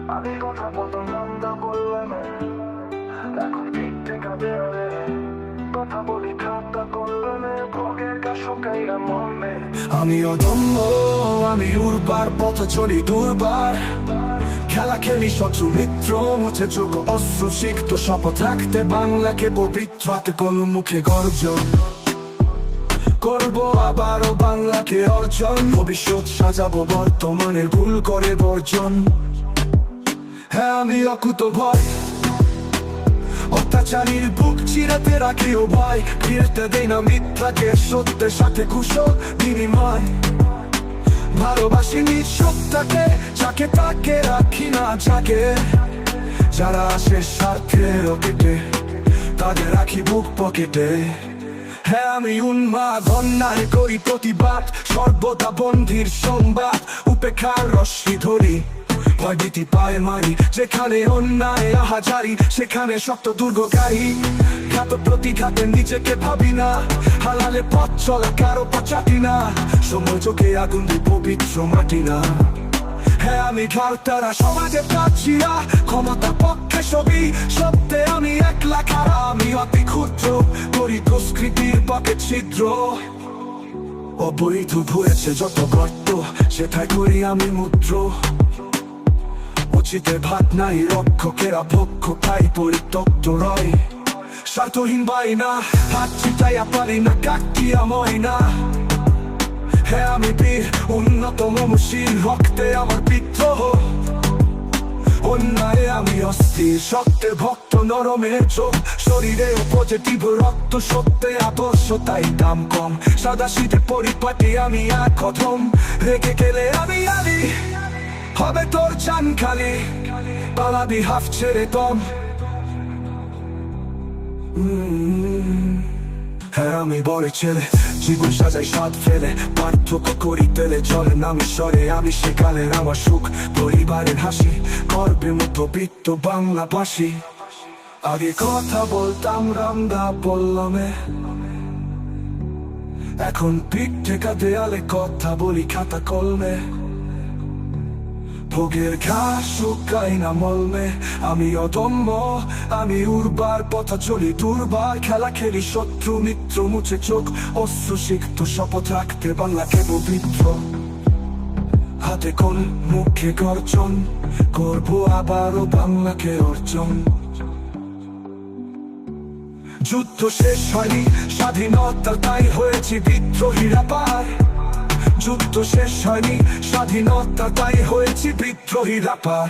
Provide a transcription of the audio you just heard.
আমি কথা বলতাম নামটা বললাম এখন পিঠে কাঁদে কথা বলি ঠাট্টা করলেন ভোগের কাশকাইরা মনে আমি অদম্য আমি উর্বার পথ চলি দুর্বার খেলা খেলি শত্রু মিত্র মুছে চোখ অস্ত্র সিক্ত শপথ রাখতে বাংলাকে পবিত্র হাতে কোন মুখে গর্জন করবো আবারও বাংলাকে অর্জন ভবিষ্যৎ সাজাবো বর্তমানের ভুল করে বর্জন হ্যাঁ আমি অকুত ভয় অত্যাচারীর বুক চিরাতে রাখিও ভয় ফিরতে দেই না মিথ্যাকে সত্যের সাথে কুশল বিনিময় ভালোবাসি নিজ সত্যাকে যাকে তাকে রাখি না যাকে যারা আসে স্বার্থের রকেটে তাদের রাখি বুক পকেটে হ্যাঁ আমি উন্মাদ অন্যায় করি প্রতিবাদ সর্বদা বন্ধির সংবাদ উপেক্ষার রশ্মি ধরি ভয়ভীতি পায়ে মারি যেখানে অন্যায় আহাজারি সেখানে শক্ত দুর্গকারী ঘাত প্রতিঘাতে নিজেকে ভাবি না হালালে পথ চলা কারো পাচাটি না সময় চোখে আগুন দিয়ে পবিত্র মাটি না হ্যাঁ আমি ঘাড়তারা সমাজে প্রাচীরা ক্ষমতা পক্ষে ছবি সত্যে আমি একলা খারা আমি অতি ক্ষুদ্র করি দুষ্কৃতির পথে ছিদ্র অবৈধ ভুয়েছে যত গর্ত সেটাই করি আমি মুদ্র উচিতে ভাত নাই রক্ষকেরা ভক্ষ তাই পরিত্যক্ত রয় স্বার্থহীন বাইনা হাত চিতাইয়া পারি না কাকিয়া ময়না হ্যাঁ আমি বীর উন্নত মমশীল রক্তে আমার বিদ্রোহ অন্যায় আমি অস্থির শক্তের ভক্ত নরমের চোখ শরীরে পজিটিভ রক্ত সত্যে আদর্শ তাই দাম কম সাদা শীতের পরিপাটি আমি এক কথম রেখে গেলে আমি আলি হবে তোর চান খালি পালাবি হাফ ছেড়ে দম হ্যাঁ আমি বড় ছেলে জীবন সাজাই স্বাদ ফেলে পার্থক্য করি তেলে চলে নামি সরে আমি সেকালের আমার সুখ পরিবারের হাসি গর্বে মধ্যবিত্ত বাংলাবাসী আগে কথা বলতাম রামদা বললামে এখন পিঠ ঠেকা দেয়ালে কথা বলি খাতা কলমে ভোগের ঘাস শুকাই না মলমে আমি অদম্য আমি উর্বার পথা চলি দুর্বার খেলা খেলি শত্রু মিত্র মুছে চোখ অস্ত্র সিক্ত শপথ রাখতে বাংলাকে পবিত্র হাতে কোন মুখে গর্জন করবো আবারও বাংলাকে অর্জন যুদ্ধ শেষ হয়নি স্বাধীনতা তাই হয়েছে বিদ্রোহীরা পার যুদ্ধ শেষ হয়নি স্বাধীনতা তাই হয়েছে বিদ্রোহীরা পার